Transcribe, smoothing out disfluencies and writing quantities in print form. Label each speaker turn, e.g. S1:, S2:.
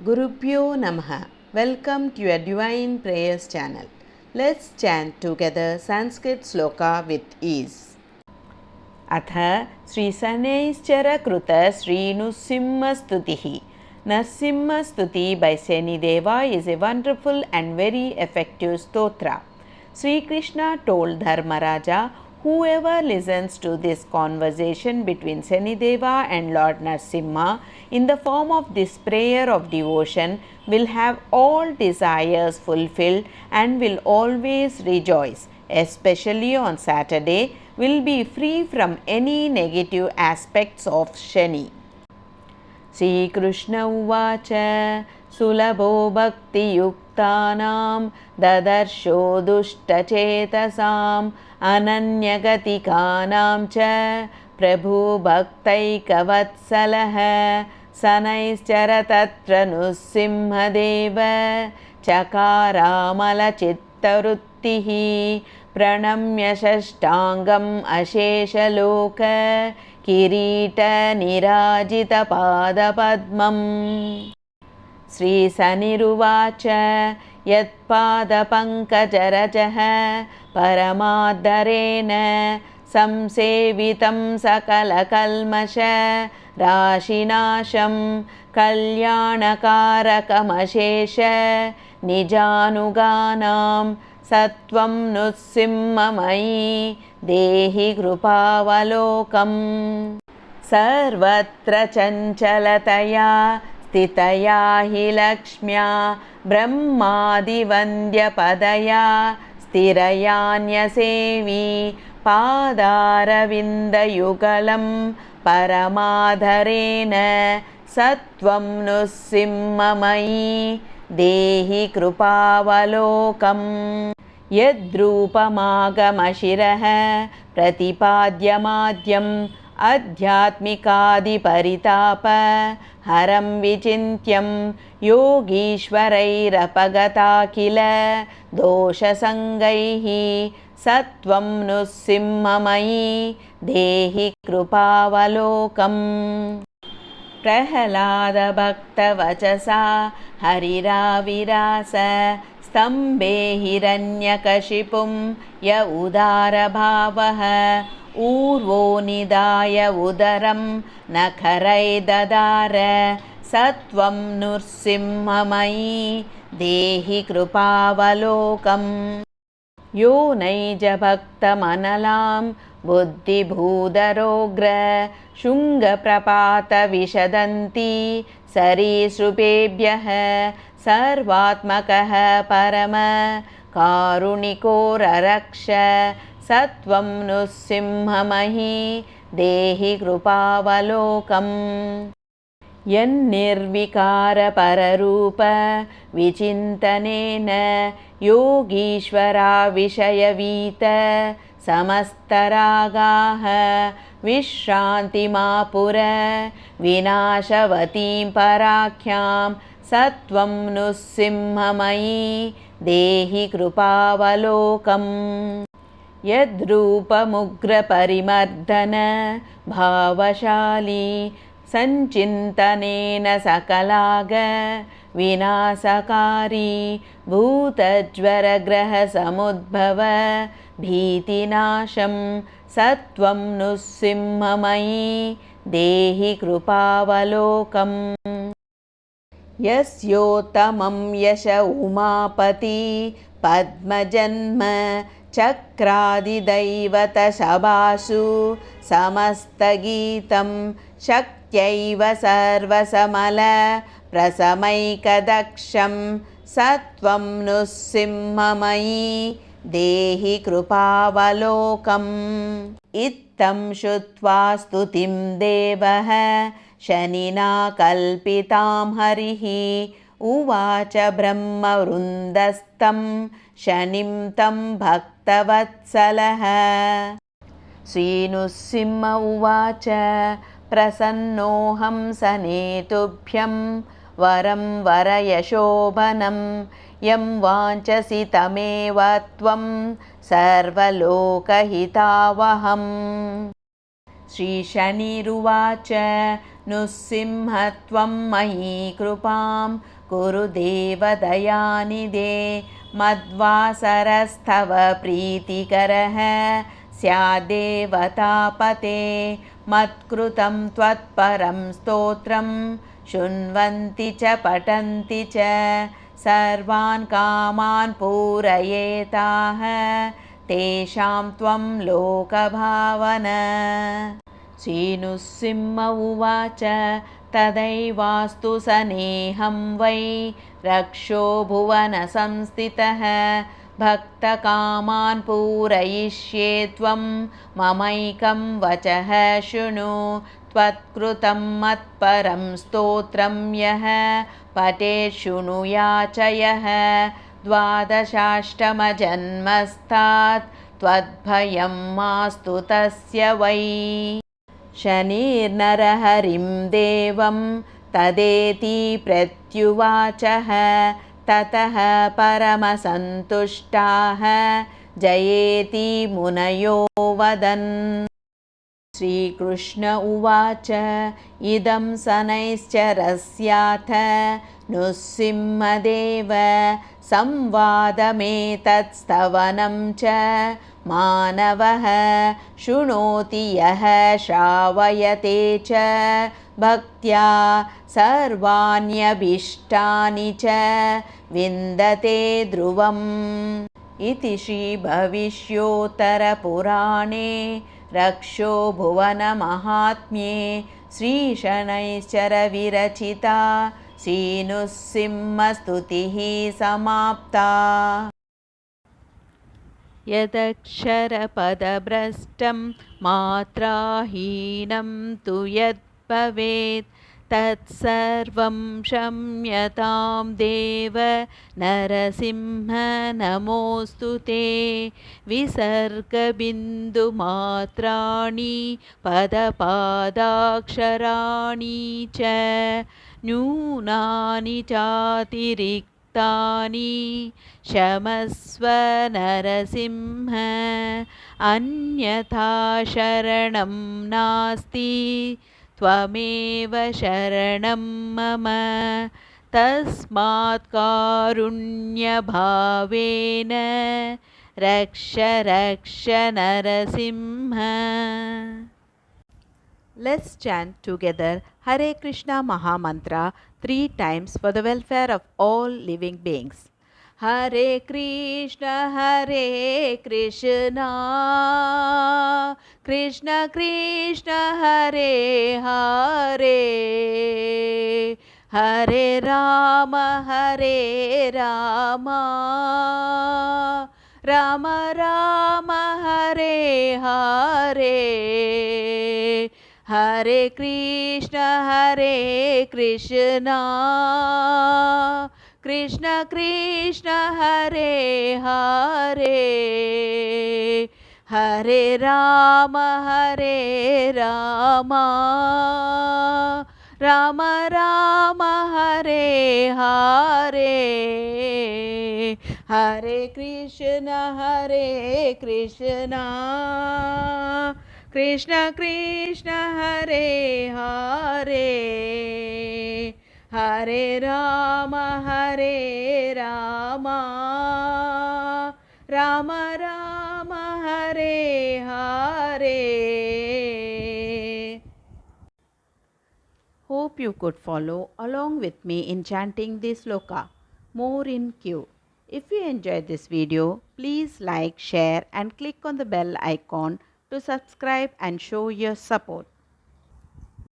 S1: Gurubhyo Namaha. Welcome to your Divine Prayers channel. Let's chant together Sanskrit sloka with ease. अथ श्रीशनैश्चरकृत श्रीनृसिंहस्तुतिः. Nrsimhastuti by Shani Deva is a wonderful and very effective stotra. Sri Krishna told Dharmaraja, whoever listens to this conversation between Shani Deva and Lord Nrsimha in the form of this prayer of devotion will have all desires fulfilled and will always rejoice, especially on Saturday, will be free from any negative aspects of Shani. Sri Krishna uvacha sulabho bhakti yuktanam dadarsho dushtachetasam ananyagatikanam cha prabhu bhaktaikavatsalah sanaiscara tatra nrsimhadeva chakaramala chittaruttihi pranamya shashtangam asheshaloka kirita nirajita padapadmam. Sri Saniruvacha yatpadapankajarajaha paramadharena samsevitam sakalakalmasha rashinasham kalyanakarakamaşeşa nijanuganam satvam nrsimhamayi dehi krupavalokam. Sarvatra chanchalataya stitaya hi lakshmya brahmadivandyapadaya sthirayanya-sevi padaravindayugalam paramadharena satvam nrsimhamayi dehi krupavalokam. यद्रूपमागमशिरः प्रतिपाद्यमाद्यम् आध्यात्मिकादिपरिताप हरं विचिन्त्यं योगीश्वरैरपगता किल दोषसङ्गैः सत्वं नृसिंहमयि देहि कृपावलोकम्. प्रह्लादभक्तवचसा हरिराविरास स्तम्भे हिरण्यकशिपुं य उदारभावः ऊर्वो निधाय उदरं नखरैर्ददार सत्वं नृसिंहमयि देहि कृपावलोकम्. यो नैजभक्तमनलां बुद्धिभूधरोग्र शृङ्गप्रपातविशदन्ति सरीसृपेभ्यः सर्वात्मकः परम कारुणिको ररक्ष सत्वं नृसिंहमयि देहि कृपावलोकम्. यन्निर्विकारपररूप विचिन्तनेन योगीश्वराविषयवीत समस्तरागाः विश्रान्तिमापुर विनाशवतीं पराख्यां सत्वं नृसिंहमयि देहि कृपावलोकम्. यद्रूपमुग्रपरिमर्दन भावशाली सञ्चिन्तनेन सकलाग विनाशकारी भूतज्वरग्रहसमुद्भव भीतिनाशं सत्वं नृसिंहमयि देहि कृपावलोकम्. यस्योत्तमं यश उमापति पद्मजन्म चक्रादिदैवतशभासु समस्तगीतं शक्त्यैव सर्वसमल प्रसमैकदक्षं सत्वं नृसिंहमयि देहि कृपावलोकम्. इत्थं श्रुत्वा स्तुतिं देवः शनिना कल्पितां हरिः उवाच ब्रह्मवृन्दस्तं शनिं तं भक्तवत्सलः. श्रीनृसिंह उवाच प्रसन्नोऽहं सनेतुभ्यं वरं वरयशोभनं यं वाञ्छसि तमेव त्वं सर्वलोकहितावहम्. श्रीशनिरुवाच नृसिंहत्वं मयि कृपां कुरु देवदयानिधे मद्वासरस्तव प्रीतिकरः स्याद्देवतापते मत्कृतं त्वत्परं स्तोत्रं शृण्वन्ति च पठन्ति च सर्वान् कामान् पूरयेताः तेषां त्वं लोकभावन। श्रीनृसिंह उवाच तदैवास्तु स नेहं वै रक्षो भुवनसंस्थितः भक्तकामान् पूरयिष्ये त्वं ममैकं वचः शृणु त्वत्कृतं मत्परं स्तोत्रं यः पठेत् शृणुयाचयः द्वादशाष्टमजन्मस्तात् त्वद्भयं मास्तु तस्य वै शनिर्नरहरिं देवं तदेति प्रत्युवाचः ततः परमसन्तुष्टाः जयेति मुनयो वदन्। श्रीकृष्ण उवाच इदं शनैश्चरस्याथ नृसिंहदेव संवादमेतत्स्तवनं च मानवः शृणोति यः श्रावयते च भक्त्या सर्वाण्यभीष्टानि च विन्दते ध्रुवम्। इति श्रीभविष्योत्तरपुराणे रक्षो भुवनमाहात्म्ये श्रीशनैश्चरविरचिता श्रीनृसिंहस्तुतिः समाप्ता। यदक्षरपदभ्रष्टं मात्राहीनं तु यद्भवेत् तत्सर्वं क्षम्यतां देव नरसिंह नमोऽस्तु ते। विसर्गबिन्दुमात्राणि पदपादाक्षराणि च न्यूनानि चातिरिक्तानि क्षमस्व नरसिंह अन्यथा शरणं नास्ति त्वमेव शरणं मम तस्मात् कारुण्यभावेन रक्ष रक्ष Narasimha. Let's chant together Hare Krishna Mahamantra 3 times for the welfare of all living beings. Hare Krishna Krishna Krishna Hare Hare Hare Rama Rama Rama Hare Hare Hare Krishna Krishna Krishna Hare Hare Hare Rama Rama Rama Hare Hare Hare Krishna Krishna Krishna Hare Hare Hare Rama Rama Rama Hare Hare. Hope you could follow along with me in chanting this sloka. More in queue. If you enjoyed this video, please like, share and click on the bell icon to subscribe and show your support.